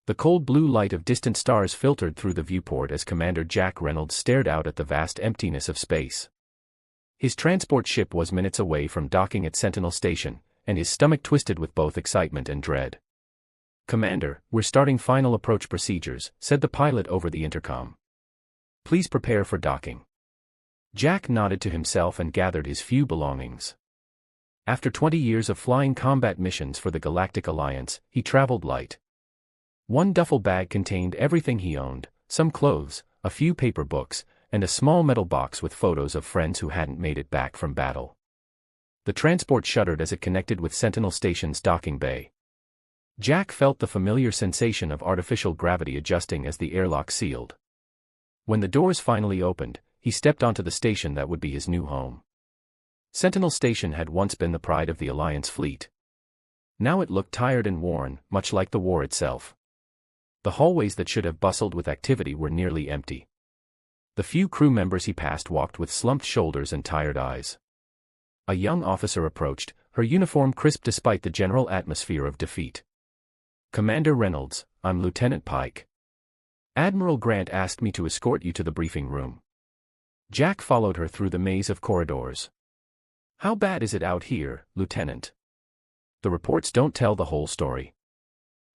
The cold blue light of distant stars filtered through the viewport as Commander Jack Reynolds stared out at the vast emptiness of space. His transport ship was minutes away from docking at Sentinel Station, and his stomach twisted with both excitement and dread. "Commander, we're starting final approach procedures," said the pilot over the intercom. "Please prepare for docking." Jack nodded to himself and gathered his few belongings. After 20 years of flying combat missions for the Galactic Alliance, he traveled light. One duffel bag contained everything he owned: some clothes, a few paper books, and a small metal box with photos of friends who hadn't made it back from battle. The transport shuddered as it connected with Sentinel Station's docking bay. Jack felt the familiar sensation of artificial gravity adjusting as the airlock sealed. When the doors finally opened, he stepped onto the station that would be his new home. Sentinel Station had once been the pride of the Alliance fleet. Now it looked tired and worn, much like the war itself. The hallways that should have bustled with activity were nearly empty. The few crew members he passed walked with slumped shoulders and tired eyes. A young officer approached, her uniform crisp despite the general atmosphere of defeat. "Commander Reynolds, I'm Lieutenant Pike. Admiral Grant asked me to escort you to the briefing room." Jack followed her through the maze of corridors. "How bad is it out here, Lieutenant?" "The reports don't tell the whole story."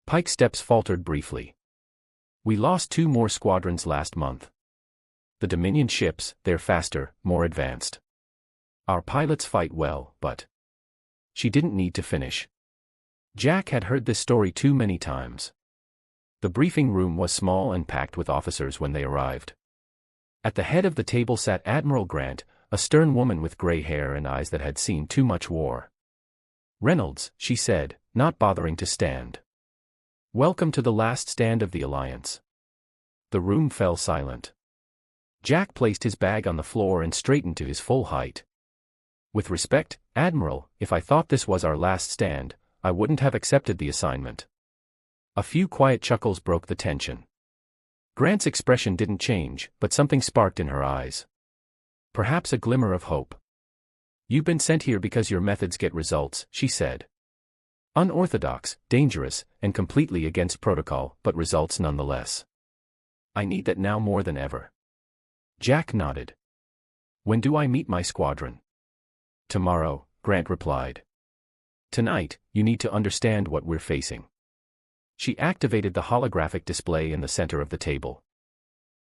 Pike's steps faltered briefly. "We lost 2 more squadrons last month. The Dominion ships, they're faster, more advanced. Our pilots fight well, but..." She didn't need to finish. Jack had heard this story too many times. The briefing room was small and packed with officers when they arrived. At the head of the table sat Admiral Grant, a stern woman with gray hair and eyes that had seen too much war. "Reynolds," she said, not bothering to stand. "Welcome to the last stand of the Alliance." The room fell silent. Jack placed his bag on the floor and straightened to his full height. "With respect, Admiral, if I thought this was our last stand, I wouldn't have accepted the assignment." A few quiet chuckles broke the tension. Grant's expression didn't change, but something sparked in her eyes. Perhaps a glimmer of hope. "You've been sent here because your methods get results," she said. "Unorthodox, dangerous, and completely against protocol, but results nonetheless. I need that now more than ever." Jack nodded. "When do I meet my squadron?" "Tomorrow," Grant replied. "Tonight, you need to understand what we're facing." She activated the holographic display in the center of the table.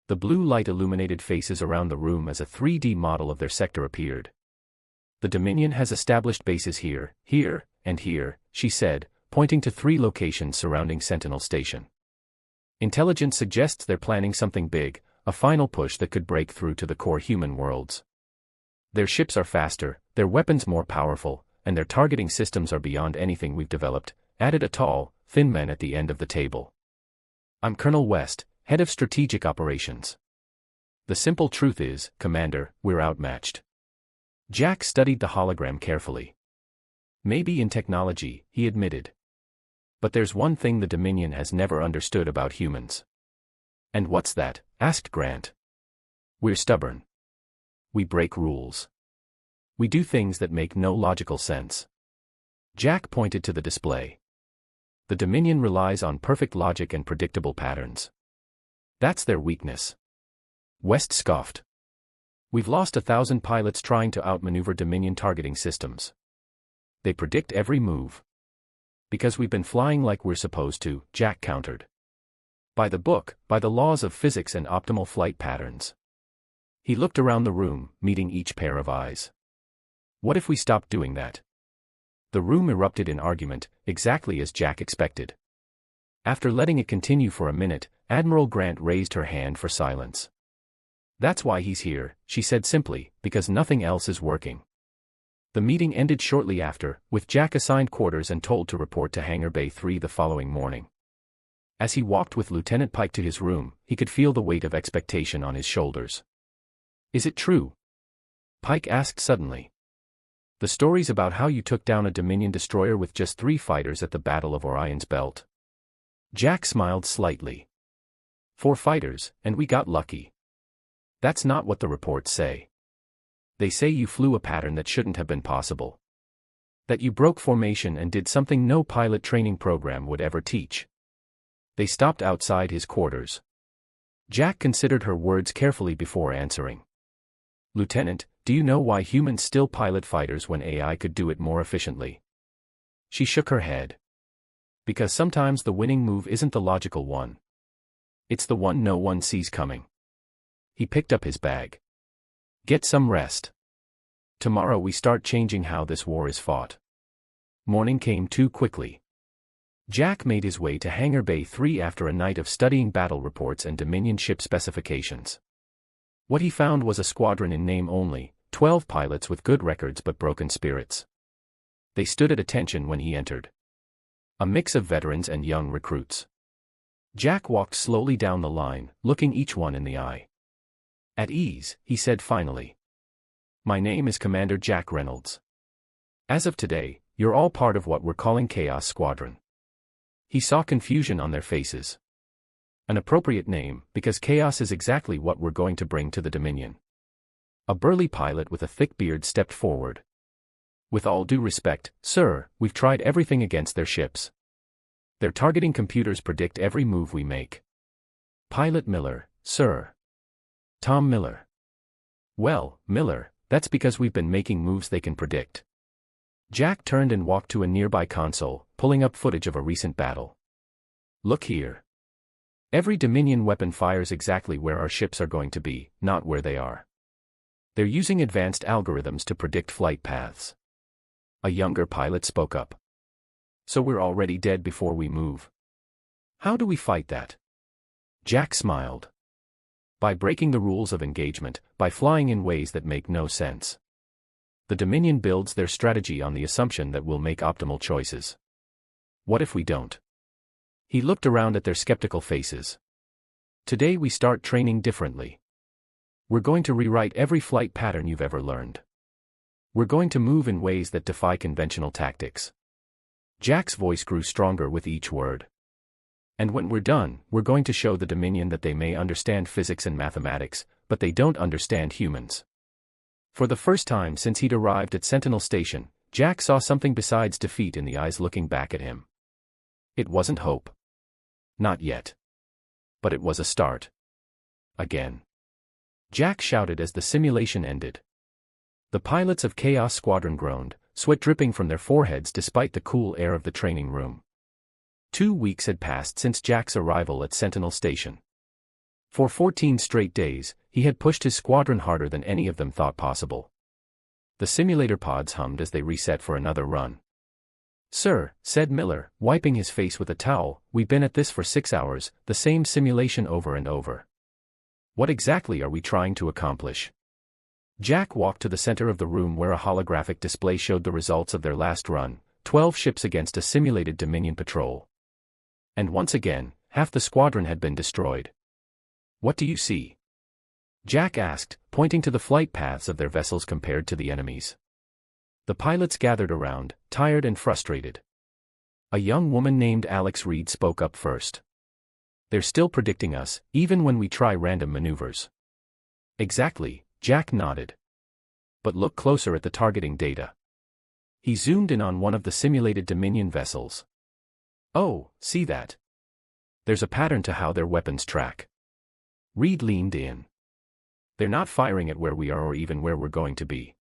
The blue light illuminated faces around the room as a 3D model of their sector appeared. "The Dominion has established bases here, here, and here," she said, pointing to 3 locations surrounding Sentinel Station. "Intelligence suggests they're planning something big, a final push that could break through to the core human worlds. Their ships are faster, their weapons more powerful, and their targeting systems are beyond anything we've developed," added a tall, thin man at the end of the table. "I'm Colonel West, head of strategic operations. The simple truth is, Commander, we're outmatched." Jack studied the hologram carefully. "Maybe in technology," he admitted. "But there's one thing the Dominion has never understood about humans." "And what's that?" asked Grant. "We're stubborn. We break rules. We do things that make no logical sense." Jack pointed to the display. "The Dominion relies on perfect logic and predictable patterns. That's their weakness." West scoffed. "We've lost 1,000 pilots trying to outmaneuver Dominion targeting systems. They predict every move." "Because we've been flying like we're supposed to," Jack countered. "By the book, by the laws of physics and optimal flight patterns." He looked around the room, meeting each pair of eyes. "What if we stopped doing that?" The room erupted in argument, exactly as Jack expected. After letting it continue for a minute, Admiral Grant raised her hand for silence. "That's why he's here," she said simply, "because nothing else is working." The meeting ended shortly after, with Jack assigned quarters and told to report to Hangar Bay 3 the following morning. As he walked with Lieutenant Pike to his room, he could feel the weight of expectation on his shoulders. "Is it true?" Pike asked suddenly. "The stories about how you took down a Dominion destroyer with just 3 fighters at the Battle of Orion's Belt?" Jack smiled slightly. 4 fighters, and we got lucky." "That's not what the reports say. They say you flew a pattern that shouldn't have been possible. That you broke formation and did something no pilot training program would ever teach." They stopped outside his quarters. Jack considered her words carefully before answering. Lieutenant, do you know why humans still pilot fighters when AI could do it more efficiently? She shook her head. Because sometimes the winning move isn't the logical one. It's the one no one sees coming. He picked up his bag. Get some rest. Tomorrow we start changing how this war is fought. Morning came too quickly. Jack made his way to Hangar Bay 3 after a night of studying battle reports and Dominion ship specifications. What he found was a squadron in name only, 12 pilots with good records but broken spirits. They stood at attention when he entered. A mix of veterans and young recruits. Jack walked slowly down the line, looking each one in the eye. At ease, he said finally. My name is Commander Jack Reynolds. As of today, you're all part of what we're calling Chaos Squadron. He saw confusion on their faces. An appropriate name, because chaos is exactly what we're going to bring to the Dominion. A burly pilot with a thick beard stepped forward. With all due respect, sir, we've tried everything against their ships. Their targeting computers predict every move we make. Pilot Miller, sir. Tom Miller. Well, Miller, that's because we've been making moves they can predict. Jack turned and walked to a nearby console, pulling up footage of a recent battle. Look here. Every Dominion weapon fires exactly where our ships are going to be, not where they are. They're using advanced algorithms to predict flight paths. A younger pilot spoke up. So we're already dead before we move. How do we fight that? Jack smiled. By breaking the rules of engagement, by flying in ways that make no sense. The Dominion builds their strategy on the assumption that we'll make optimal choices. What if we don't? He looked around at their skeptical faces. Today we start training differently. We're going to rewrite every flight pattern you've ever learned. We're going to move in ways that defy conventional tactics. Jack's voice grew stronger with each word. And when we're done, we're going to show the Dominion that they may understand physics and mathematics, but they don't understand humans. For the first time since he'd arrived at Sentinel Station, Jack saw something besides defeat in the eyes looking back at him. It wasn't hope. Not yet. But it was a start. Again. Jack shouted as the simulation ended. The pilots of Chaos Squadron groaned, sweat dripping from their foreheads despite the cool air of the training room. 2 weeks had passed since Jack's arrival at Sentinel Station. For 14 straight days, he had pushed his squadron harder than any of them thought possible. The simulator pods hummed as they reset for another run. Sir, said Miller, wiping his face with a towel, we've been at this for 6 hours, the same simulation over and over. What exactly are we trying to accomplish? Jack walked to the center of the room where a holographic display showed the results of their last run, 12 ships against a simulated Dominion patrol. And once again, half the squadron had been destroyed. What do you see? Jack asked, pointing to the flight paths of their vessels compared to the enemy's. The pilots gathered around, tired and frustrated. A young woman named Alex Reed spoke up first. They're still predicting us, even when we try random maneuvers. Exactly, Jack nodded. But look closer at the targeting data. He zoomed in on one of the simulated Dominion vessels. Oh, see that? There's a pattern to how their weapons track. Reed leaned in. They're not firing at where we are or even where we're going to be.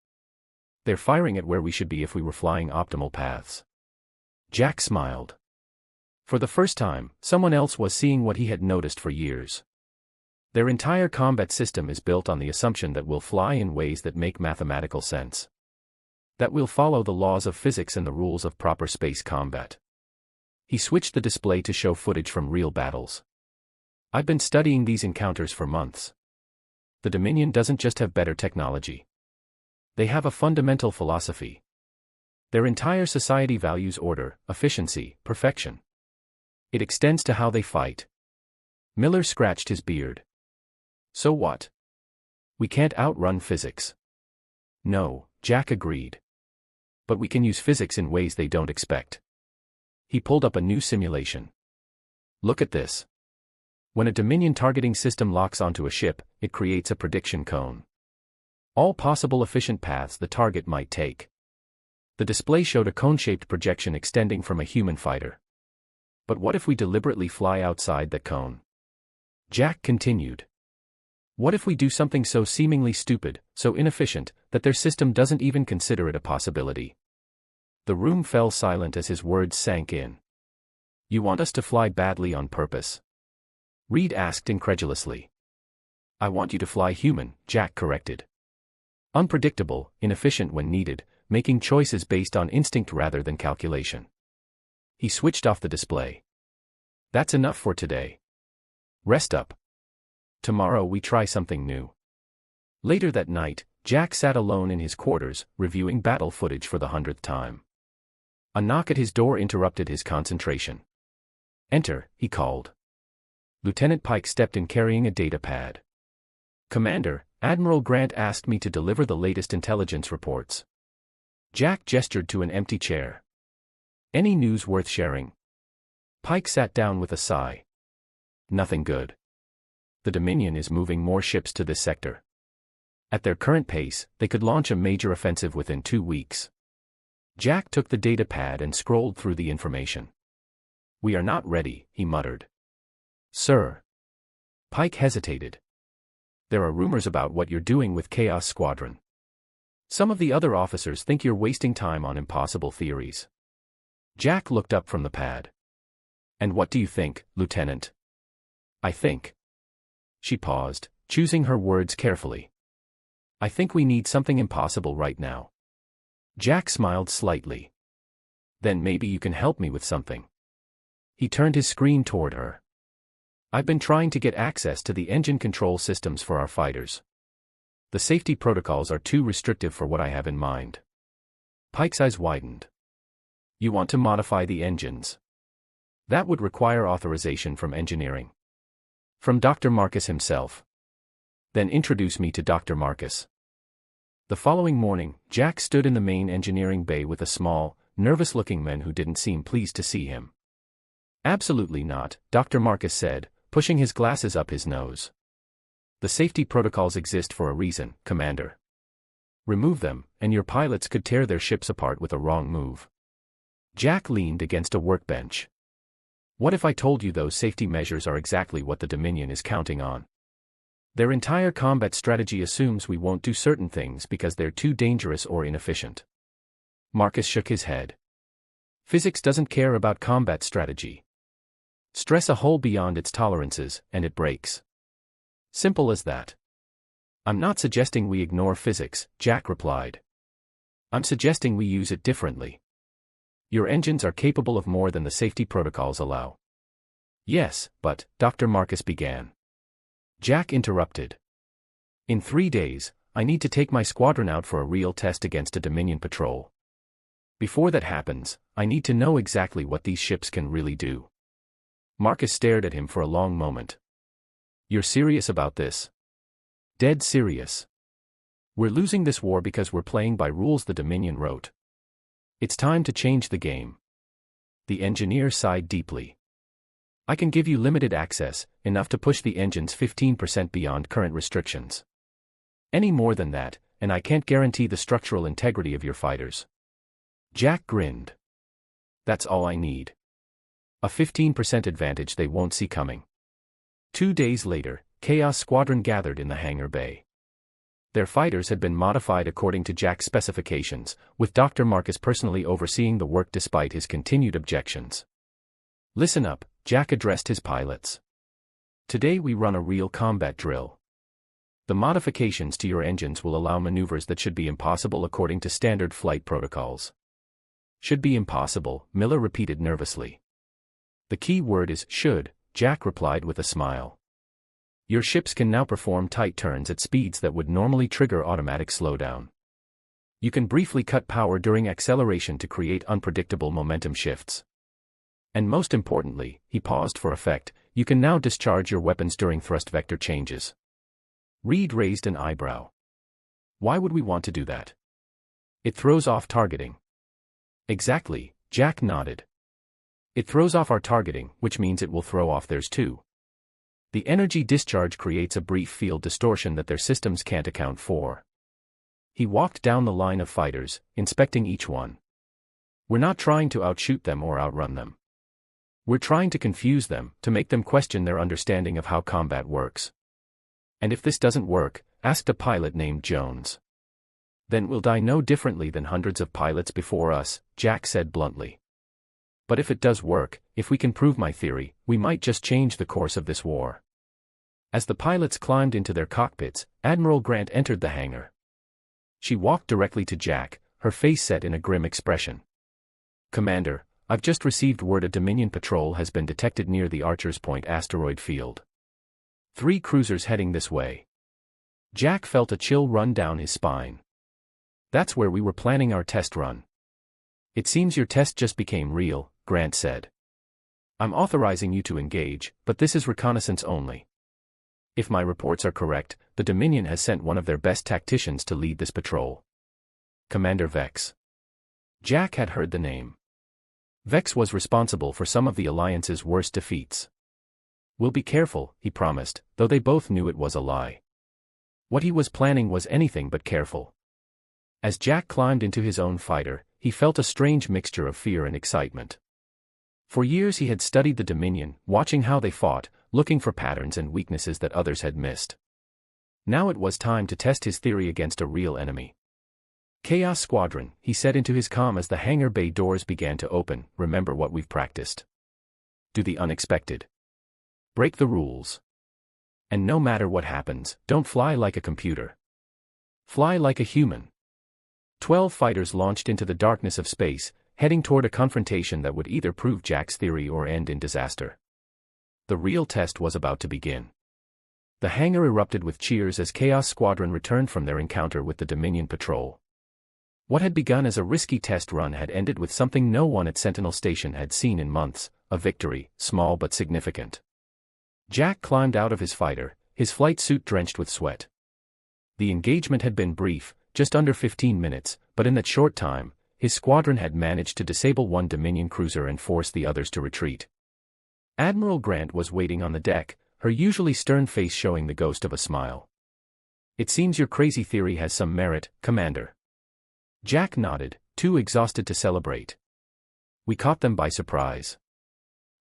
They're firing at where we should be if we were flying optimal paths. Jack smiled. For the first time, someone else was seeing what he had noticed for years. Their entire combat system is built on the assumption that we'll fly in ways that make mathematical sense. That we'll follow the laws of physics and the rules of proper space combat. He switched the display to show footage from real battles. I've been studying these encounters for months. The Dominion doesn't just have better technology. They have a fundamental philosophy. Their entire society values order, efficiency, perfection. It extends to how they fight. Miller scratched his beard. So what? We can't outrun physics. No, Jack agreed. But we can use physics in ways they don't expect. He pulled up a new simulation. Look at this. When a Dominion targeting system locks onto a ship, it creates a prediction cone. All possible efficient paths the target might take. The display showed a cone-shaped projection extending from a human fighter. But what if we deliberately fly outside that cone? Jack continued. What if we do something so seemingly stupid, so inefficient, that their system doesn't even consider it a possibility? The room fell silent as his words sank in. You want us to fly badly on purpose? Reed asked incredulously. I want you to fly human, Jack corrected. Unpredictable, inefficient when needed, making choices based on instinct rather than calculation. He switched off the display. That's enough for today. Rest up. Tomorrow we try something new. Later that night, Jack sat alone in his quarters, reviewing battle footage for the 100th time. A knock at his door interrupted his concentration. Enter, he called. Lieutenant Pike stepped in carrying a data pad. Commander, Admiral Grant asked me to deliver the latest intelligence reports. Jack gestured to an empty chair. Any news worth sharing? Pike sat down with a sigh. Nothing good. The Dominion is moving more ships to this sector. At their current pace, they could launch a major offensive within 2 weeks. Jack took the data pad and scrolled through the information. We are not ready, he muttered. Sir. Pike hesitated. There are rumors about what you're doing with Chaos Squadron. Some of the other officers think you're wasting time on impossible theories. Jack looked up from the pad. And what do you think, Lieutenant? I think. She paused, choosing her words carefully. I think we need something impossible right now. Jack smiled slightly. Then maybe you can help me with something. He turned his screen toward her. I've been trying to get access to the engine control systems for our fighters. The safety protocols are too restrictive for what I have in mind. Pike's eyes widened. You want to modify the engines? That would require authorization from engineering. From Dr. Marcus himself. Then introduce me to Dr. Marcus. The following morning, Jack stood in the main engineering bay with a small, nervous-looking man who didn't seem pleased to see him. Absolutely not, Dr. Marcus said, pushing his glasses up his nose. The safety protocols exist for a reason, Commander. Remove them, and your pilots could tear their ships apart with a wrong move. Jack leaned against a workbench. What if I told you those safety measures are exactly what the Dominion is counting on? Their entire combat strategy assumes we won't do certain things because they're too dangerous or inefficient. Marcus shook his head. Physics doesn't care about combat strategy. Stress a hole beyond its tolerances, and it breaks. Simple as that. I'm not suggesting we ignore physics, Jack replied. I'm suggesting we use it differently. Your engines are capable of more than the safety protocols allow. Yes, but, Dr. Marcus began. Jack interrupted. In 3 days, I need to take my squadron out for a real test against a Dominion patrol. Before that happens, I need to know exactly what these ships can really do. Marcus stared at him for a long moment. You're serious about this? Dead serious. We're losing this war because we're playing by rules the Dominion wrote. It's time to change the game. The engineer sighed deeply. I can give you limited access, enough to push the engines 15% beyond current restrictions. Any more than that, and I can't guarantee the structural integrity of your fighters. Jack grinned. That's all I need. A 15% advantage they won't see coming. 2 days later, Chaos Squadron gathered in the hangar bay. Their fighters had been modified according to Jack's specifications, with Dr. Marcus personally overseeing the work despite his continued objections. Listen up, Jack addressed his pilots. Today we run a real combat drill. The modifications to your engines will allow maneuvers that should be impossible according to standard flight protocols. Should be impossible, Miller repeated nervously. The key word is should, Jack replied with a smile. Your ships can now perform tight turns at speeds that would normally trigger automatic slowdown. You can briefly cut power during acceleration to create unpredictable momentum shifts. And most importantly, he paused for effect, you can now discharge your weapons during thrust vector changes. Reed raised an eyebrow. Why would we want to do that? It throws off targeting. Exactly, Jack nodded. It throws off our targeting, which means it will throw off theirs too. The energy discharge creates a brief field distortion that their systems can't account for. He walked down the line of fighters, inspecting each one. We're not trying to outshoot them or outrun them. We're trying to confuse them, to make them question their understanding of how combat works. And if this doesn't work, asked a pilot named Jones. Then we'll die no differently than hundreds of pilots before us, Jack said bluntly. But if it does work, if we can prove my theory, we might just change the course of this war. As the pilots climbed into their cockpits, Admiral Grant entered the hangar. She walked directly to Jack, her face set in a grim expression. Commander, I've just received word a Dominion patrol has been detected near the Archer's Point asteroid field. 3 cruisers heading this way. Jack felt a chill run down his spine. That's where we were planning our test run. It seems your test just became real, Grant said. I'm authorizing you to engage, but this is reconnaissance only. If my reports are correct, the Dominion has sent one of their best tacticians to lead this patrol. Commander Vex. Jack had heard the name. Vex was responsible for some of the Alliance's worst defeats. We'll be careful, he promised, though they both knew it was a lie. What he was planning was anything but careful. As Jack climbed into his own fighter, he felt a strange mixture of fear and excitement. For years he had studied the Dominion, watching how they fought, looking for patterns and weaknesses that others had missed. Now it was time to test his theory against a real enemy. Chaos Squadron, he said into his comm as the hangar bay doors began to open, remember what we've practiced. Do the unexpected. Break the rules. And no matter what happens, don't fly like a computer. Fly like a human. 12 fighters launched into the darkness of space, heading toward a confrontation that would either prove Jack's theory or end in disaster. The real test was about to begin. The hangar erupted with cheers as Chaos Squadron returned from their encounter with the Dominion patrol. What had begun as a risky test run had ended with something no one at Sentinel Station had seen in months, a victory, small but significant. Jack climbed out of his fighter, his flight suit drenched with sweat. The engagement had been brief, just under 15 minutes, but in that short time, his squadron had managed to disable one Dominion cruiser and force the others to retreat. Admiral Grant was waiting on the deck, her usually stern face showing the ghost of a smile. It seems your crazy theory has some merit, Commander. Jack nodded, too exhausted to celebrate. We caught them by surprise.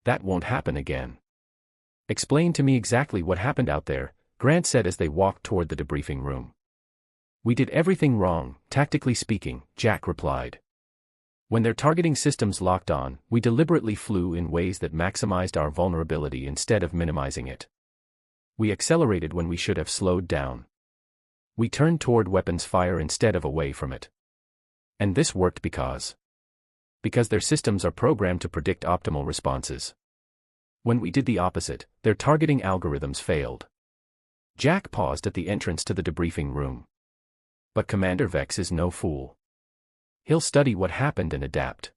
That won't happen again. Explain to me exactly what happened out there, Grant said as they walked toward the debriefing room. We did everything wrong, tactically speaking, Jack replied. When their targeting systems locked on, we deliberately flew in ways that maximized our vulnerability instead of minimizing it. We accelerated when we should have slowed down. We turned toward weapons fire instead of away from it. And this worked because their systems are programmed to predict optimal responses. When we did the opposite, their targeting algorithms failed. Jack paused at the entrance to the debriefing room. But Commander Vex is no fool. He'll study what happened and adapt.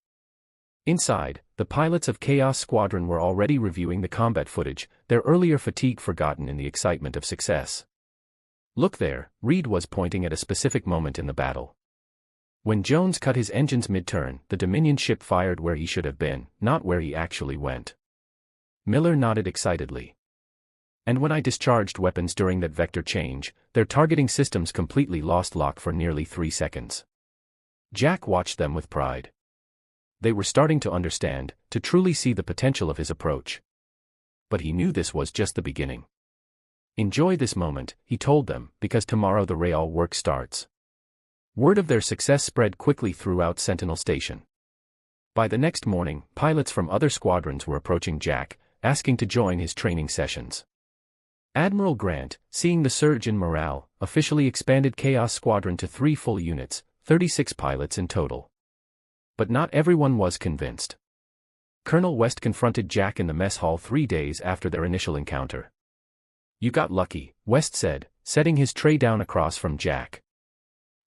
Inside, the pilots of Chaos Squadron were already reviewing the combat footage, their earlier fatigue forgotten in the excitement of success. Look there, Reed was pointing at a specific moment in the battle. When Jones cut his engines mid-turn, the Dominion ship fired where he should have been, not where he actually went. Miller nodded excitedly. And when I discharged weapons during that vector change, their targeting systems completely lost lock for nearly 3 seconds. Jack watched them with pride. They were starting to understand, to truly see the potential of his approach. But he knew this was just the beginning. Enjoy this moment, he told them, because tomorrow the real work starts. Word of their success spread quickly throughout Sentinel Station. By the next morning, pilots from other squadrons were approaching Jack, asking to join his training sessions. Admiral Grant, seeing the surge in morale, officially expanded Chaos Squadron to 3 full units, 36 pilots in total. But not everyone was convinced. Colonel West confronted Jack in the mess hall 3 days after their initial encounter. You got lucky, West said, setting his tray down across from Jack.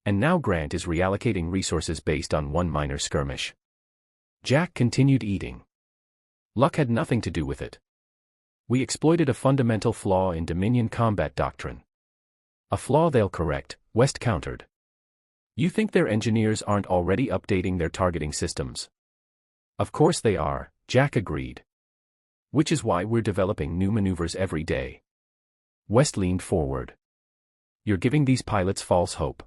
And now Grant is reallocating resources based on one minor skirmish. Jack continued eating. Luck had nothing to do with it. We exploited a fundamental flaw in Dominion combat doctrine. A flaw they'll correct, West countered. You think their engineers aren't already updating their targeting systems? Of course they are, Jack agreed. Which is why we're developing new maneuvers every day. West leaned forward. You're giving these pilots false hope.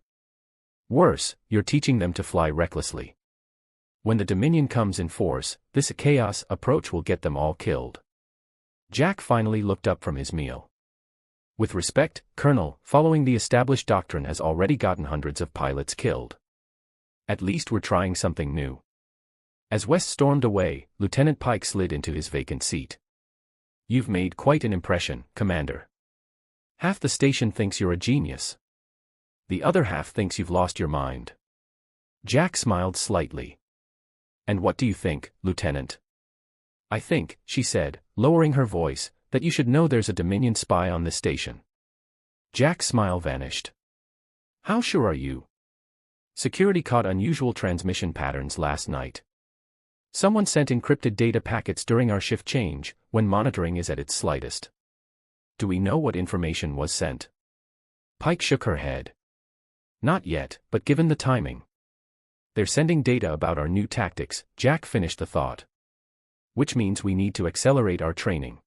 Worse, you're teaching them to fly recklessly. When the Dominion comes in force, this chaos approach will get them all killed. Jack finally looked up from his meal. With respect, Colonel, following the established doctrine has already gotten hundreds of pilots killed. At least we're trying something new. As West stormed away, Lieutenant Pike slid into his vacant seat. You've made quite an impression, Commander. Half the station thinks you're a genius. The other half thinks you've lost your mind. Jack smiled slightly. And what do you think, Lieutenant? I think, she said, lowering her voice, that you should know there's a Dominion spy on this station. Jack's smile vanished. How sure are you? Security caught unusual transmission patterns last night. Someone sent encrypted data packets during our shift change, when monitoring is at its slightest. Do we know what information was sent? Pike shook her head. Not yet, but given the timing. They're sending data about our new tactics, Jack finished the thought. Which means we need to accelerate our training.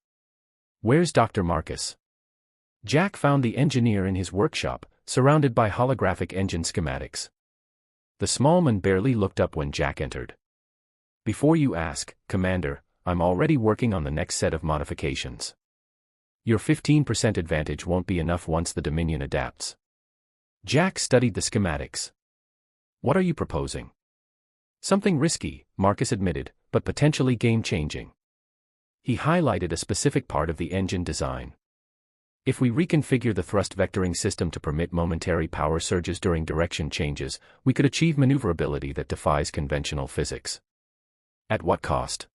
Where's Dr. Marcus? Jack found the engineer in his workshop, surrounded by holographic engine schematics. The small man barely looked up when Jack entered. Before you ask, Commander, I'm already working on the next set of modifications. Your 15% advantage won't be enough once the Dominion adapts. Jack studied the schematics. What are you proposing? Something risky, Marcus admitted, but potentially game-changing. He highlighted a specific part of the engine design. If we reconfigure the thrust vectoring system to permit momentary power surges during direction changes, we could achieve maneuverability that defies conventional physics. At what cost?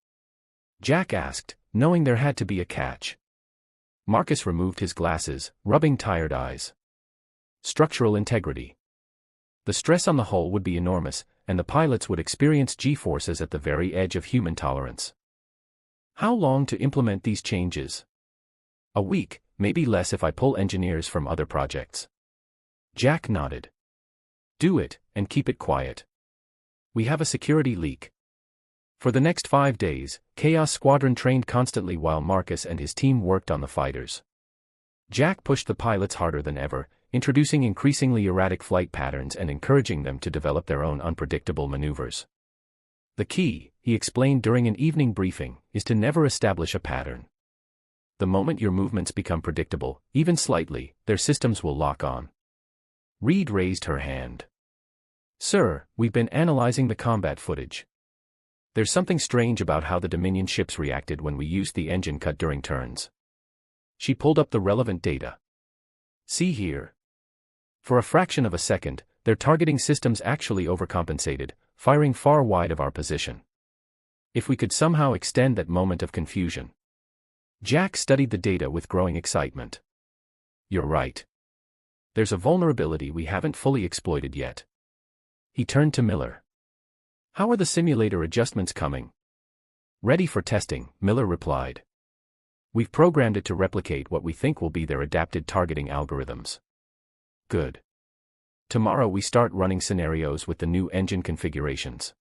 Jack asked, knowing there had to be a catch. Marcus removed his glasses, rubbing tired eyes. Structural integrity. The stress on the hull would be enormous, and the pilots would experience G-forces at the very edge of human tolerance. How long to implement these changes? A week, maybe less if I pull engineers from other projects. Jack nodded. Do it, and keep it quiet. We have a security leak. For the next 5 days, Chaos Squadron trained constantly while Marcus and his team worked on the fighters. Jack pushed the pilots harder than ever, introducing increasingly erratic flight patterns and encouraging them to develop their own unpredictable maneuvers. The key, he explained during an evening briefing, is to never establish a pattern. The moment your movements become predictable, even slightly, their systems will lock on. Reed raised her hand. Sir, we've been analyzing the combat footage. There's something strange about how the Dominion ships reacted when we used the engine cut during turns. She pulled up the relevant data. See here. For a fraction of a second, their targeting systems actually overcompensated, firing far wide of our position. If we could somehow extend that moment of confusion. Jack studied the data with growing excitement. You're right. There's a vulnerability we haven't fully exploited yet. He turned to Miller. How are the simulator adjustments coming? Ready for testing, Miller replied. We've programmed it to replicate what we think will be their adapted targeting algorithms. Good. Tomorrow we start running scenarios with the new engine configurations.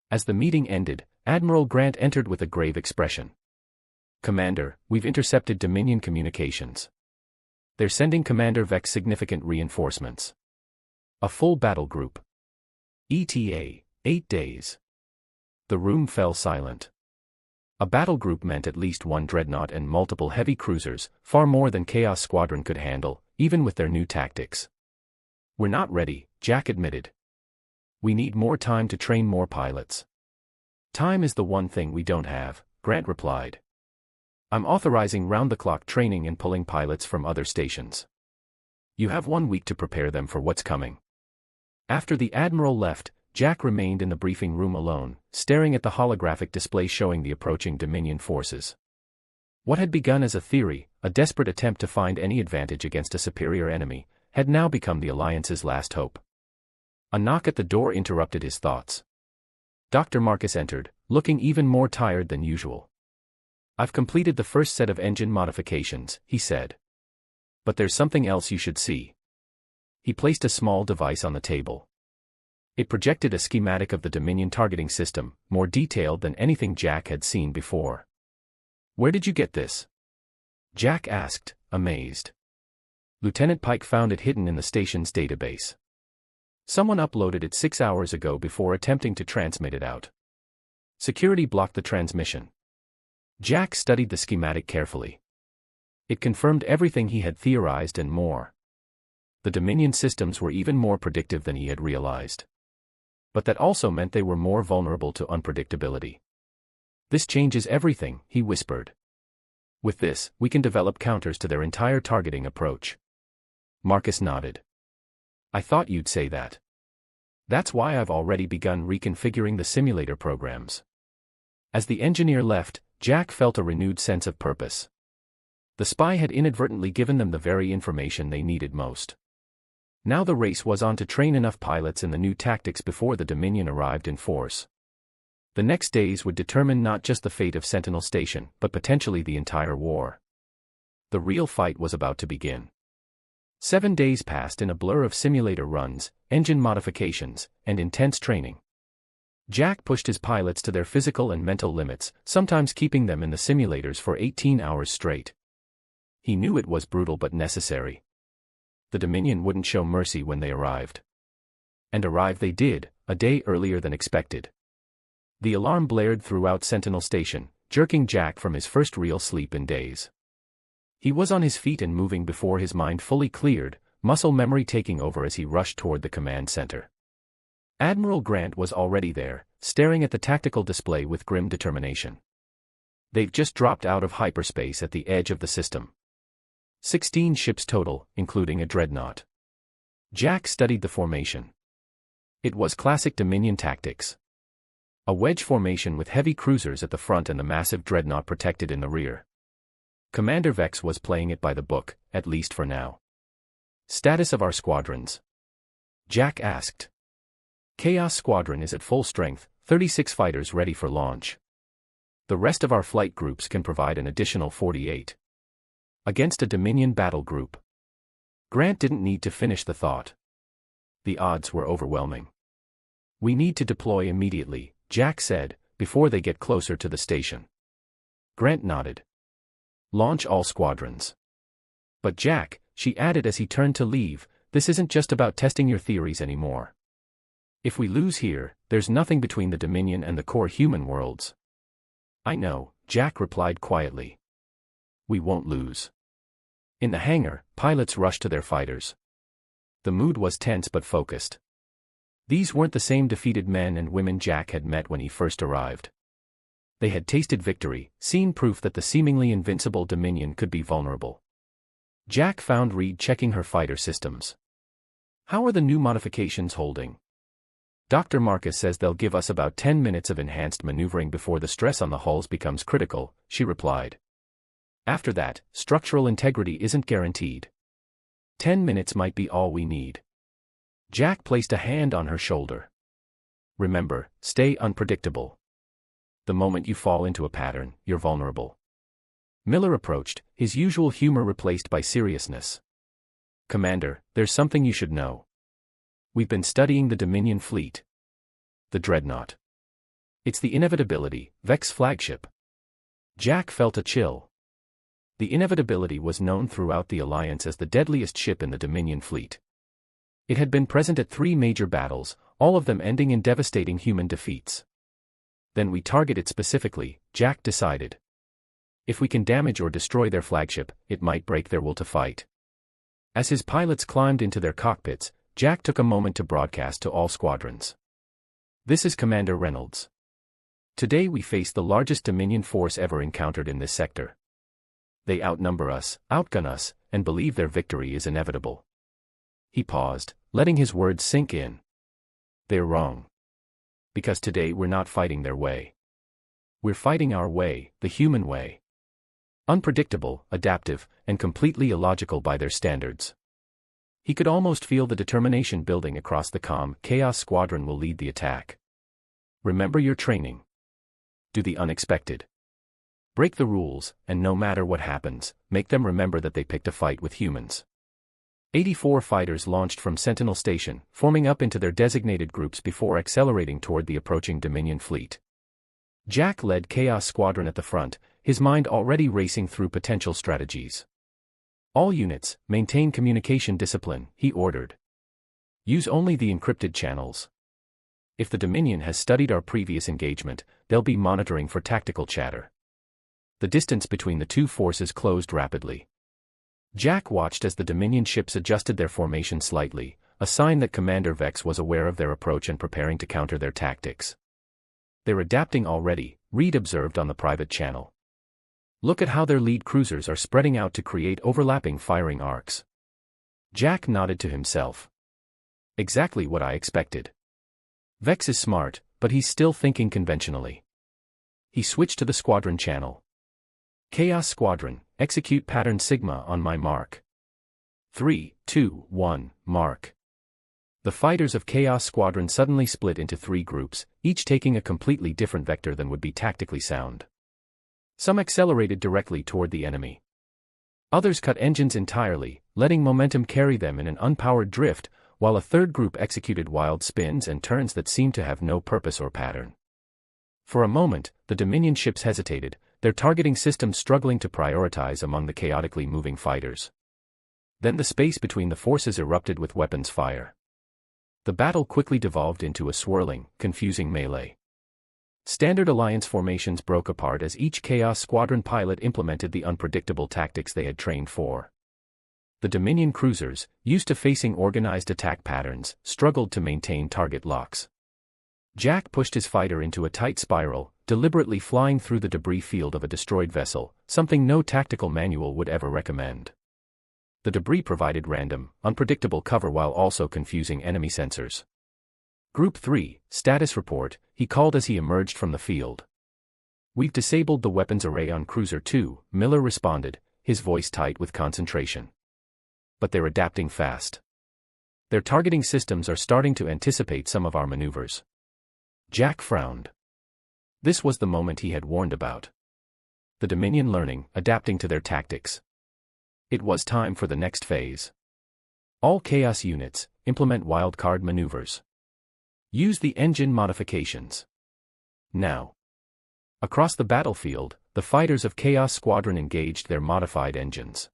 As the meeting ended, Admiral Grant entered with a grave expression. Commander, we've intercepted Dominion communications. They're sending Commander Vex significant reinforcements. A full battle group. ETA, 8 days. The room fell silent. A battle group meant at least one dreadnought and multiple heavy cruisers, far more than Chaos Squadron could handle, even with their new tactics. We're not ready, Jack admitted. We need more time to train more pilots. Time is the one thing we don't have, Grant replied. I'm authorizing round-the-clock training and pulling pilots from other stations. You have 1 week to prepare them for what's coming. After the Admiral left, Jack remained in the briefing room alone, staring at the holographic display showing the approaching Dominion forces. What had begun as a theory, a desperate attempt to find any advantage against a superior enemy, had now become the Alliance's last hope. A knock at the door interrupted his thoughts. Dr. Marcus entered, looking even more tired than usual. I've completed the first set of engine modifications, he said. But there's something else you should see. He placed a small device on the table. It projected a schematic of the Dominion targeting system, more detailed than anything Jack had seen before. Where did you get this? Jack asked, amazed. Lieutenant Pike found it hidden in the station's database. Someone uploaded it 6 hours ago before attempting to transmit it out. Security blocked the transmission. Jack studied the schematic carefully. It confirmed everything he had theorized and more. The Dominion systems were even more predictive than he had realized. But that also meant they were more vulnerable to unpredictability. This changes everything, he whispered. With this, we can develop counters to their entire targeting approach. Marcus nodded. I thought you'd say that. That's why I've already begun reconfiguring the simulator programs. As the engineer left, Jack felt a renewed sense of purpose. The spy had inadvertently given them the very information they needed most. Now the race was on to train enough pilots in the new tactics before the Dominion arrived in force. The next days would determine not just the fate of Sentinel Station, but potentially the entire war. The real fight was about to begin. 7 days passed in a blur of simulator runs, engine modifications, and intense training. Jack pushed his pilots to their physical and mental limits, sometimes keeping them in the simulators for 18 hours straight. He knew it was brutal but necessary. The Dominion wouldn't show mercy when they arrived. And arrive they did, a day earlier than expected. The alarm blared throughout Sentinel Station, jerking Jack from his first real sleep in days. He was on his feet and moving before his mind fully cleared, muscle memory taking over as he rushed toward the command center. Admiral Grant was already there, staring at the tactical display with grim determination. They've just dropped out of hyperspace at the edge of the system. 16 ships total, including a dreadnought. Jack studied the formation. It was classic Dominion tactics. A wedge formation with heavy cruisers at the front and the massive dreadnought protected in the rear. Commander Vex was playing it by the book, at least for now. Status of our squadrons? Jack asked. Chaos Squadron is at full strength, 36 fighters ready for launch. The rest of our flight groups can provide an additional 48. Against a Dominion battle group. Grant didn't need to finish the thought. The odds were overwhelming. We need to deploy immediately, Jack said, before they get closer to the station. Grant nodded. Launch all squadrons. But Jack, she added as he turned to leave, this isn't just about testing your theories anymore. If we lose here, there's nothing between the Dominion and the core human worlds. I know, Jack replied quietly. We won't lose. In the hangar, pilots rushed to their fighters. The mood was tense but focused. These weren't the same defeated men and women Jack had met when he first arrived. They had tasted victory, seen proof that the seemingly invincible Dominion could be vulnerable. Jack found Reed checking her fighter systems. How are the new modifications holding? Dr. Marcus says they'll give us about 10 minutes of enhanced maneuvering before the stress on the hulls becomes critical, she replied. After that, structural integrity isn't guaranteed. 10 minutes might be all we need. Jack placed a hand on her shoulder. Remember, stay unpredictable. The moment you fall into a pattern, you're vulnerable. Miller approached, his usual humor replaced by seriousness. Commander, there's something you should know. We've been studying the Dominion fleet. The Dreadnought. It's the Inevitability, Vex flagship. Jack felt a chill. The Inevitability was known throughout the Alliance as the deadliest ship in the Dominion fleet. It had been present at 3 major battles, all of them ending in devastating human defeats. Then we target it specifically, Jack decided. If we can damage or destroy their flagship, it might break their will to fight. As his pilots climbed into their cockpits, Jack took a moment to broadcast to all squadrons. This is Commander Reynolds. Today we face the largest Dominion force ever encountered in this sector. They outnumber us, outgun us, and believe their victory is inevitable. He paused, letting his words sink in. They're wrong. Because today we're not fighting their way. We're fighting our way, the human way. Unpredictable, adaptive, and completely illogical by their standards. He could almost feel the determination building across the Chaos Squadron will lead the attack. Remember your training. Do the unexpected. Break the rules, and no matter what happens, make them remember that they picked a fight with humans. 84 fighters launched from Sentinel Station, forming up into their designated groups before accelerating toward the approaching Dominion fleet. Jack led Chaos Squadron at the front, his mind already racing through potential strategies. All units, maintain communication discipline, he ordered. Use only the encrypted channels. If the Dominion has studied our previous engagement, they'll be monitoring for tactical chatter. The distance between the two forces closed rapidly. Jack watched as the Dominion ships adjusted their formation slightly, a sign that Commander Vex was aware of their approach and preparing to counter their tactics. "They're adapting already," Reed observed on the private channel. "Look at how their lead cruisers are spreading out to create overlapping firing arcs." Jack nodded to himself. "Exactly what I expected. Vex is smart, but he's still thinking conventionally." He switched to the squadron channel. "Chaos Squadron, execute pattern Sigma on my mark. 3, 2, 1, mark." The fighters of Chaos Squadron suddenly split into 3 groups, each taking a completely different vector than would be tactically sound. Some accelerated directly toward the enemy. Others cut engines entirely, letting momentum carry them in an unpowered drift, while a third group executed wild spins and turns that seemed to have no purpose or pattern. For a moment, the Dominion ships hesitated, their targeting systems struggling to prioritize among the chaotically moving fighters. Then the space between the forces erupted with weapons fire. The battle quickly devolved into a swirling, confusing melee. Standard alliance formations broke apart as each Chaos Squadron pilot implemented the unpredictable tactics they had trained for. The Dominion cruisers, used to facing organized attack patterns, struggled to maintain target locks. Jack pushed his fighter into a tight spiral, deliberately flying through the debris field of a destroyed vessel, something no tactical manual would ever recommend. The debris provided random, unpredictable cover while also confusing enemy sensors. "Group 3, status report," he called as he emerged from the field. "We've disabled the weapons array on Cruiser 2, Miller responded, his voice tight with concentration. "But they're adapting fast. Their targeting systems are starting to anticipate some of our maneuvers." Jack frowned. This was the moment he had warned about. The Dominion learning, adapting to their tactics. It was time for the next phase. "All Chaos units, implement wildcard maneuvers. Use the engine modifications. Now." Across the battlefield, the fighters of Chaos Squadron engaged their modified engines.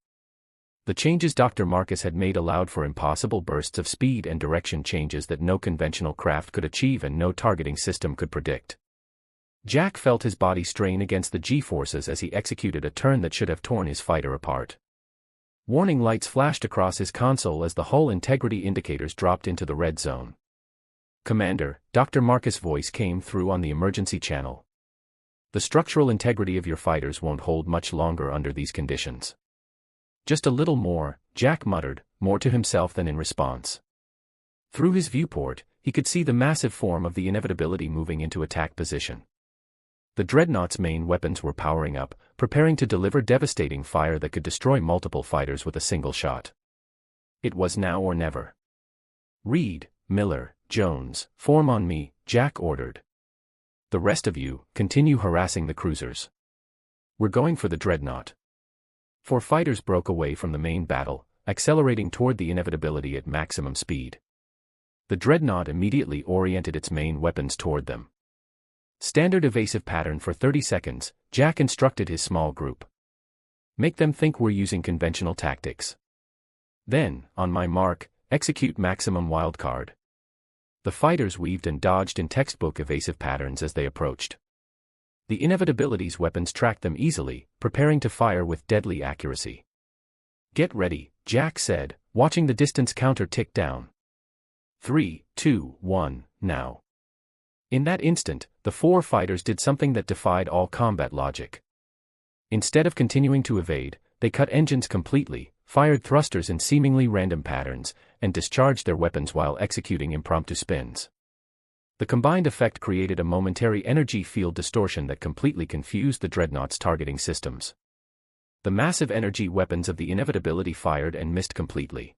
The changes Dr. Marcus had made allowed for impossible bursts of speed and direction changes that no conventional craft could achieve and no targeting system could predict. Jack felt his body strain against the G-forces as he executed a turn that should have torn his fighter apart. Warning lights flashed across his console as the hull integrity indicators dropped into the red zone. "Commander," Dr. Marcus' voice came through on the emergency channel. "The structural integrity of your fighters won't hold much longer under these conditions." "Just a little more," Jack muttered, more to himself than in response. Through his viewport, he could see the massive form of the inevitability moving into attack position. The Dreadnought's main weapons were powering up, preparing to deliver devastating fire that could destroy multiple fighters with a single shot. It was now or never. "Reed, Miller, Jones, form on me," Jack ordered. "The rest of you, continue harassing the cruisers. We're going for the Dreadnought." 4 fighters broke away from the main battle, accelerating toward the inevitability at maximum speed. The Dreadnought immediately oriented its main weapons toward them. Standard evasive pattern for 30 seconds, Jack instructed his small group. "Make them think we're using conventional tactics. Then, on my mark, execute maximum wildcard." The fighters weaved and dodged in textbook evasive patterns as they approached. The inevitability's weapons tracked them easily, preparing to fire with deadly accuracy. "Get ready," Jack said, watching the distance counter tick down. 3, 2, 1, now. In that instant, the 4 fighters did something that defied all combat logic. Instead of continuing to evade, they cut engines completely, fired thrusters in seemingly random patterns, and discharged their weapons while executing impromptu spins. The combined effect created a momentary energy field distortion that completely confused the Dreadnought's targeting systems. The massive energy weapons of the inevitability fired and missed completely.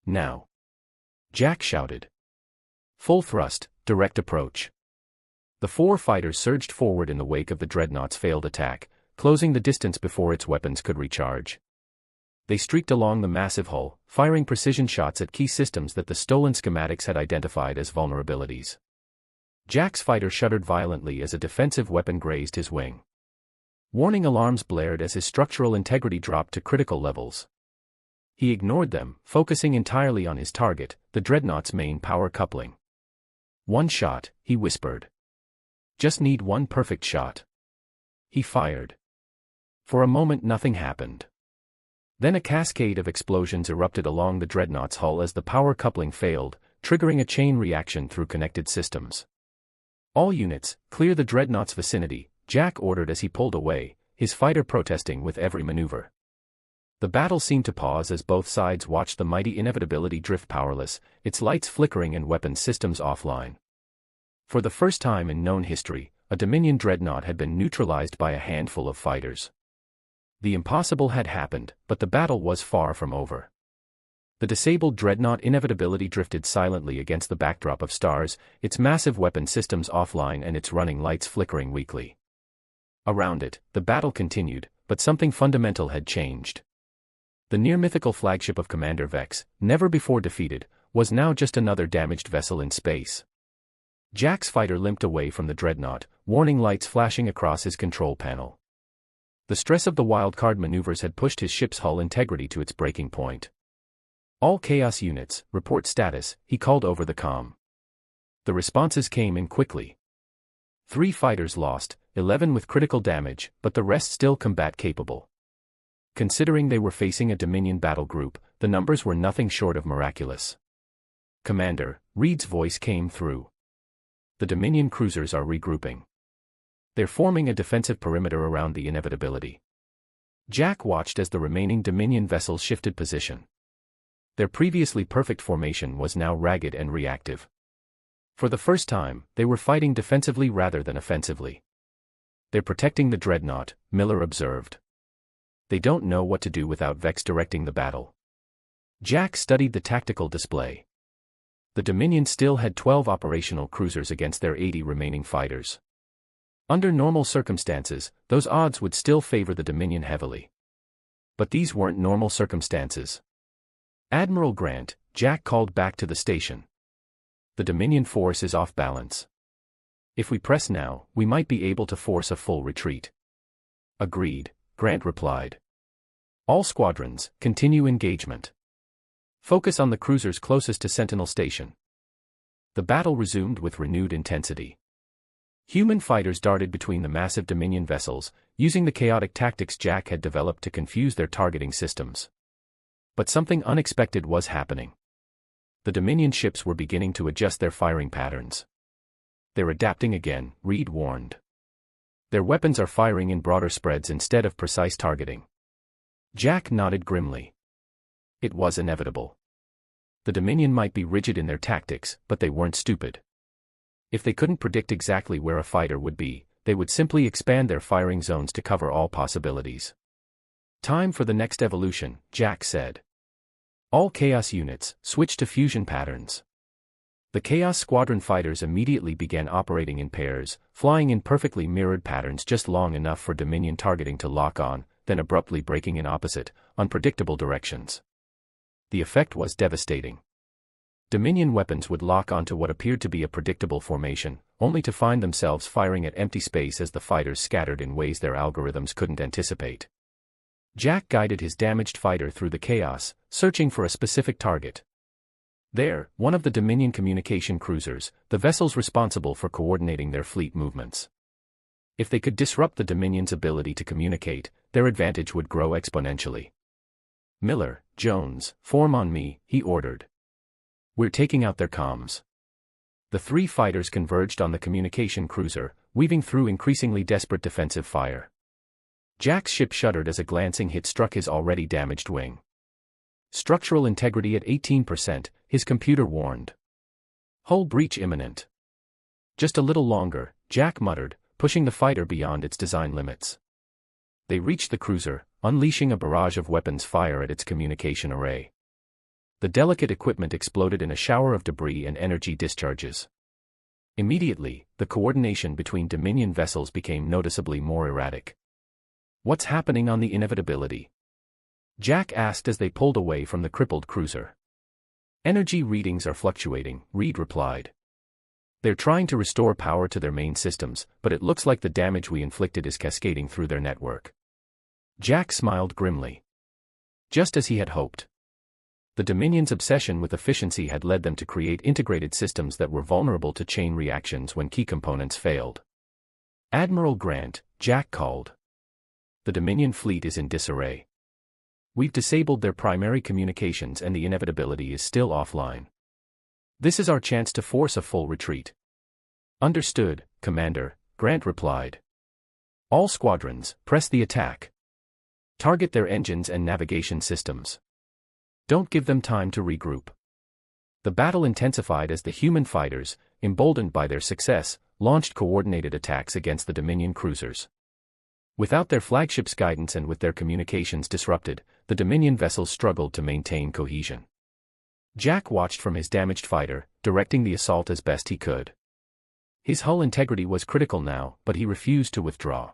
"Now!" Jack shouted. "Full thrust, direct approach." The 4 fighters surged forward in the wake of the Dreadnought's failed attack, closing the distance before its weapons could recharge. They streaked along the massive hull, firing precision shots at key systems that the stolen schematics had identified as vulnerabilities. Jack's fighter shuddered violently as a defensive weapon grazed his wing. Warning alarms blared as his structural integrity dropped to critical levels. He ignored them, focusing entirely on his target, the dreadnought's main power coupling. "One shot," he whispered. "Just need one perfect shot." He fired. For a moment nothing happened. Then a cascade of explosions erupted along the dreadnought's hull as the power coupling failed, triggering a chain reaction through connected systems. "All units, clear the dreadnought's vicinity," Jack ordered as he pulled away, his fighter protesting with every maneuver. The battle seemed to pause as both sides watched the mighty inevitability drift powerless, its lights flickering and weapons systems offline. For the first time in known history, a Dominion dreadnought had been neutralized by a handful of fighters. The impossible had happened, but the battle was far from over. The disabled dreadnought inevitability drifted silently against the backdrop of stars, its massive weapon systems offline and its running lights flickering weakly. Around it, the battle continued, but something fundamental had changed. The near-mythical flagship of Commander Vex, never before defeated, was now just another damaged vessel in space. Jack's fighter limped away from the dreadnought, warning lights flashing across his control panel. The stress of the wildcard maneuvers had pushed his ship's hull integrity to its breaking point. "All Chaos units, report status," he called over the comm. The responses came in quickly. 3 fighters lost, 11 with critical damage, but the rest still combat-capable. Considering they were facing a Dominion battle group, the numbers were nothing short of miraculous. "Commander," Reed's voice came through. "The Dominion cruisers are regrouping. They're forming a defensive perimeter around the inevitability." Jack watched as the remaining Dominion vessels shifted position. Their previously perfect formation was now ragged and reactive. For the first time, they were fighting defensively rather than offensively. "They're protecting the dreadnought," Miller observed. "They don't know what to do without Vex directing the battle." Jack studied the tactical display. The Dominion still had 12 operational cruisers against their 80 remaining fighters. Under normal circumstances, those odds would still favor the Dominion heavily. But these weren't normal circumstances. "Admiral Grant," Jack called back to the station. "The Dominion force is off balance. If we press now, we might be able to force a full retreat." "Agreed," Grant replied. "All squadrons, continue engagement. Focus on the cruisers closest to Sentinel Station." The battle resumed with renewed intensity. Human fighters darted between the massive Dominion vessels, using the chaotic tactics Jack had developed to confuse their targeting systems. But something unexpected was happening. The Dominion ships were beginning to adjust their firing patterns. "They're adapting again," Reed warned. "Their weapons are firing in broader spreads instead of precise targeting." Jack nodded grimly. It was inevitable. The Dominion might be rigid in their tactics, but they weren't stupid. If they couldn't predict exactly where a fighter would be, they would simply expand their firing zones to cover all possibilities. "Time for the next evolution," Jack said. "All Chaos units, switch to fusion patterns." The Chaos Squadron fighters immediately began operating in pairs, flying in perfectly mirrored patterns just long enough for Dominion targeting to lock on, then abruptly breaking in opposite, unpredictable directions. The effect was devastating. Dominion weapons would lock onto what appeared to be a predictable formation, only to find themselves firing at empty space as the fighters scattered in ways their algorithms couldn't anticipate. Jack guided his damaged fighter through the chaos, searching for a specific target. There, one of the Dominion communication cruisers, the vessels responsible for coordinating their fleet movements. If they could disrupt the Dominion's ability to communicate, their advantage would grow exponentially. "Miller, Jones, form on me," he ordered. "We're taking out their comms." The 3 fighters converged on the communication cruiser, weaving through increasingly desperate defensive fire. Jack's ship shuddered as a glancing hit struck his already damaged wing. Structural integrity at 18%, his computer warned. "Hull breach imminent." "Just a little longer," Jack muttered, pushing the fighter beyond its design limits. They reached the cruiser, unleashing a barrage of weapons fire at its communication array. The delicate equipment exploded in a shower of debris and energy discharges. Immediately, the coordination between Dominion vessels became noticeably more erratic. "What's happening on the inevitability?" Jack asked as they pulled away from the crippled cruiser. "Energy readings are fluctuating," Reed replied. "They're trying to restore power to their main systems, but it looks like the damage we inflicted is cascading through their network." Jack smiled grimly. Just as he had hoped. The Dominion's obsession with efficiency had led them to create integrated systems that were vulnerable to chain reactions when key components failed. "Admiral Grant," Jack called. "The Dominion fleet is in disarray. We've disabled their primary communications and the inevitability is still offline. This is our chance to force a full retreat." "Understood, Commander," Grant replied. "All squadrons, press the attack. Target their engines and navigation systems. Don't give them time to regroup." The battle intensified as the human fighters, emboldened by their success, launched coordinated attacks against the Dominion cruisers. Without their flagship's guidance and with their communications disrupted, the Dominion vessels struggled to maintain cohesion. Jack watched from his damaged fighter, directing the assault as best he could. His hull integrity was critical now, but he refused to withdraw.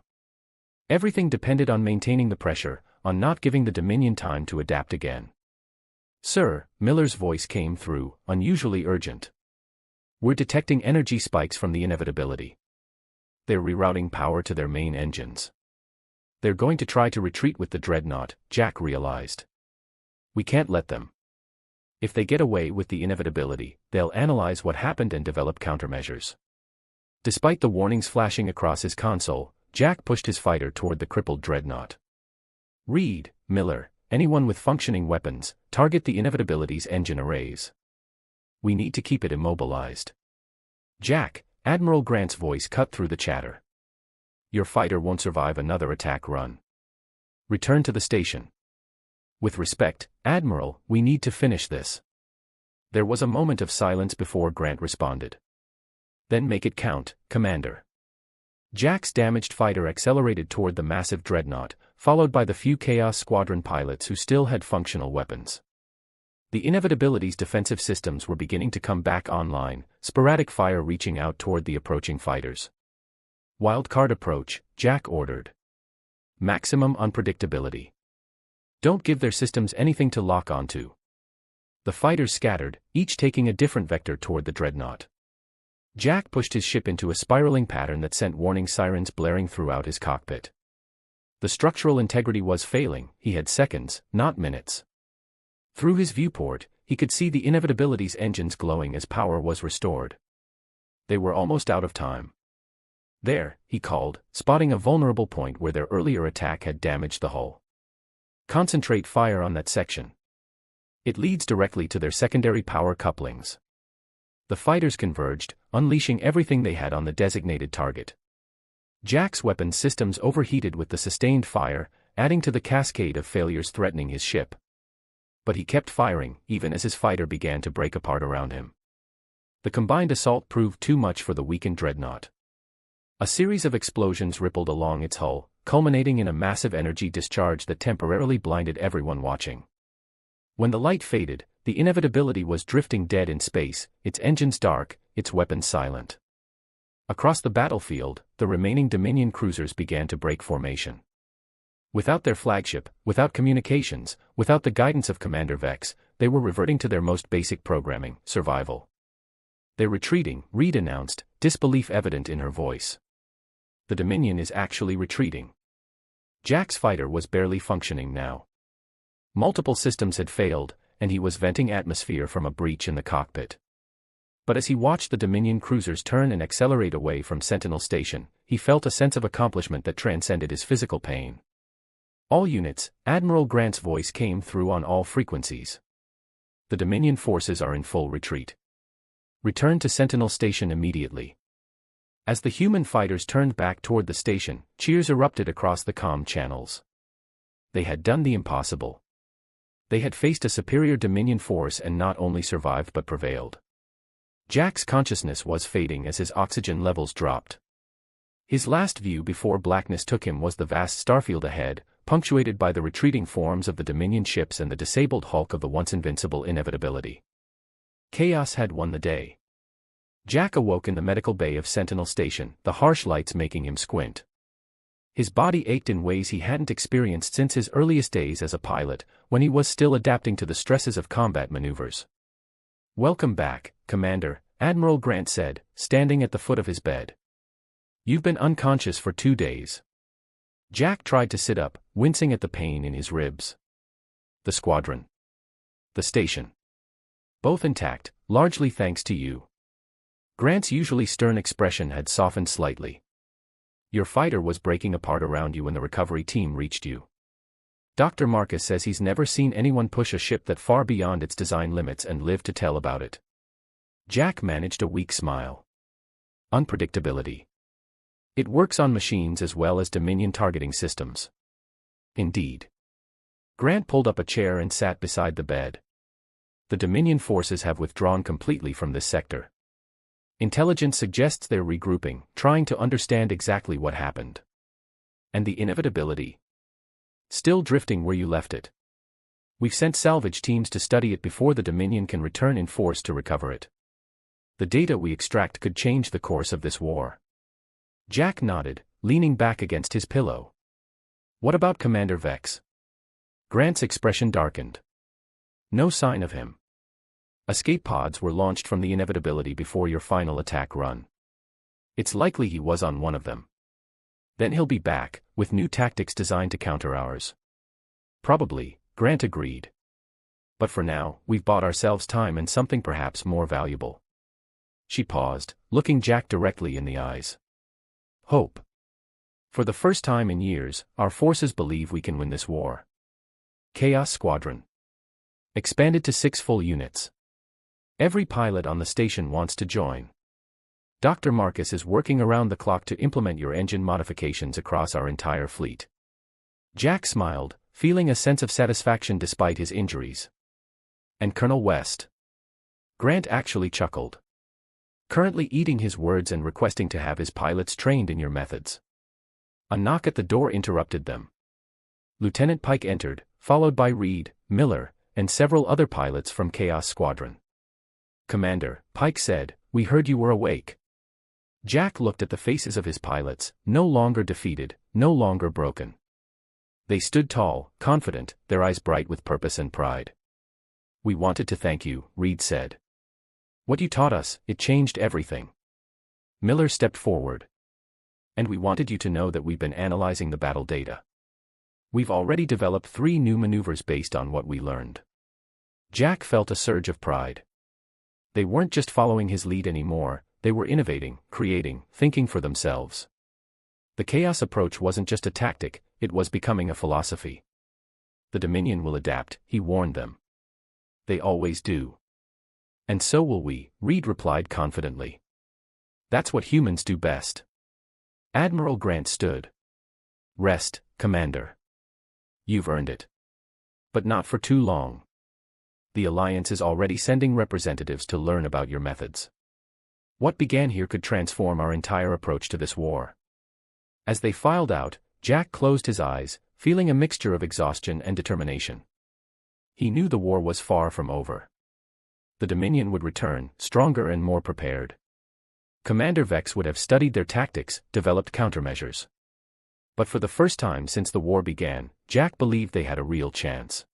Everything depended on maintaining the pressure, on not giving the Dominion time to adapt again. "Sir," Miller's voice came through, unusually urgent. "We're detecting energy spikes from the inevitability. They're rerouting power to their main engines. They're going to try to retreat with the dreadnought," Jack realized. "We can't let them. If they get away with the inevitability, they'll analyze what happened and develop countermeasures." Despite the warnings flashing across his console, Jack pushed his fighter toward the crippled dreadnought. "Reed, Miller, anyone with functioning weapons, target the inevitability's engine arrays. We need to keep it immobilized." "Jack," Admiral Grant's voice cut through the chatter. "Your fighter won't survive another attack run. Return to the station." "With respect, Admiral, we need to finish this." There was a moment of silence before Grant responded. "Then make it count, Commander." Jack's damaged fighter accelerated toward the massive dreadnought, followed by the few Chaos Squadron pilots who still had functional weapons. The inevitability's defensive systems were beginning to come back online, sporadic fire reaching out toward the approaching fighters. "Wildcard approach," Jack ordered. "Maximum unpredictability. Don't give their systems anything to lock onto." The fighters scattered, each taking a different vector toward the dreadnought. Jack pushed his ship into a spiraling pattern that sent warning sirens blaring throughout his cockpit. The structural integrity was failing, he had seconds, not minutes. Through his viewport, he could see the inevitability's engines glowing as power was restored. They were almost out of time. "There," he called, spotting a vulnerable point where their earlier attack had damaged the hull. "Concentrate fire on that section. It leads directly to their secondary power couplings." The fighters converged, unleashing everything they had on the designated target. Jack's weapon systems overheated with the sustained fire, adding to the cascade of failures threatening his ship. But he kept firing, even as his fighter began to break apart around him. The combined assault proved too much for the weakened dreadnought. A series of explosions rippled along its hull, culminating in a massive energy discharge that temporarily blinded everyone watching. When the light faded, the inevitability was drifting dead in space, its engines dark, its weapons silent. Across the battlefield, the remaining Dominion cruisers began to break formation. Without their flagship, without communications, without the guidance of Commander Vex, they were reverting to their most basic programming, survival. "They're retreating," Reed announced, disbelief evident in her voice. "The Dominion is actually retreating." Jack's fighter was barely functioning now. Multiple systems had failed, and he was venting atmosphere from a breach in the cockpit. But as he watched the Dominion cruisers turn and accelerate away from Sentinel Station, he felt a sense of accomplishment that transcended his physical pain. "All units," Admiral Grant's voice came through on all frequencies. "The Dominion forces are in full retreat. Return to Sentinel Station immediately." As the human fighters turned back toward the station, cheers erupted across the comm channels. They had done the impossible. They had faced a superior Dominion force and not only survived but prevailed. Jack's consciousness was fading as his oxygen levels dropped. His last view before blackness took him was the vast starfield ahead, punctuated by the retreating forms of the Dominion ships and the disabled hulk of the once invincible inevitability. Chaos had won the day. Jack awoke in the medical bay of Sentinel Station, the harsh lights making him squint. His body ached in ways he hadn't experienced since his earliest days as a pilot, when he was still adapting to the stresses of combat maneuvers. "Welcome back, Commander," Admiral Grant said, standing at the foot of his bed. "You've been unconscious for 2 days." Jack tried to sit up, wincing at the pain in his ribs. "The squadron. The station. Both intact, largely thanks to you. Grant's usually stern expression had softened slightly. Your fighter was breaking apart around you when the recovery team reached you. Dr. Marcus says he's never seen anyone push a ship that far beyond its design limits and live to tell about it. Jack managed a weak smile. Unpredictability. It works on machines as well as Dominion targeting systems. Indeed. Grant pulled up a chair and sat beside the bed. The Dominion forces have withdrawn completely from this sector. Intelligence suggests they're regrouping, trying to understand exactly what happened. And the inevitability. Still drifting where you left it. We've sent salvage teams to study it before the Dominion can return in force to recover it. The data we extract could change the course of this war. Jack nodded, leaning back against his pillow. What about Commander Vex? Grant's expression darkened. No sign of him. Escape pods were launched from the inevitability before your final attack run. It's likely he was on one of them. Then he'll be back, with new tactics designed to counter ours. Probably, Grant agreed. But for now, we've bought ourselves time and something perhaps more valuable. She paused, looking Jack directly in the eyes. Hope. For the first time in years, our forces believe we can win this war. Chaos Squadron. Expanded to 6 full units. Every pilot on the station wants to join. Dr. Marcus is working around the clock to implement your engine modifications across our entire fleet. Jack smiled, feeling a sense of satisfaction despite his injuries. And Colonel West? Grant actually chuckled. Currently eating his words and requesting to have his pilots trained in your methods. A knock at the door interrupted them. Lieutenant Pike entered, followed by Reed, Miller, and several other pilots from Chaos Squadron. Commander, Pike said, we heard you were awake. Jack looked at the faces of his pilots, no longer defeated, no longer broken. They stood tall, confident, their eyes bright with purpose and pride. We wanted to thank you, Reed said. What you taught us, it changed everything. Miller stepped forward. And we wanted you to know that we've been analyzing the battle data. We've already developed 3 new maneuvers based on what we learned. Jack felt a surge of pride. They weren't just following his lead anymore, they were innovating, creating, thinking for themselves. The chaos approach wasn't just a tactic, it was becoming a philosophy. The Dominion will adapt, he warned them. They always do. And so will we, Reed replied confidently. That's what humans do best. Admiral Grant stood. Rest, Commander. You've earned it. But not for too long. The Alliance is already sending representatives to learn about your methods. What began here could transform our entire approach to this war. As they filed out, Jack closed his eyes, feeling a mixture of exhaustion and determination. He knew the war was far from over. The Dominion would return, stronger and more prepared. Commander Vex would have studied their tactics, developed countermeasures. But for the first time since the war began, Jack believed they had a real chance.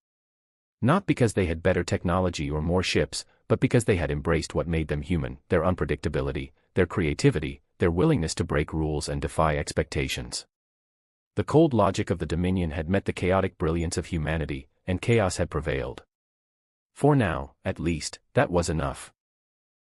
Not because they had better technology or more ships, but because they had embraced what made them human, their unpredictability, their creativity, their willingness to break rules and defy expectations. The cold logic of the Dominion had met the chaotic brilliance of humanity, and chaos had prevailed. For now, at least, that was enough.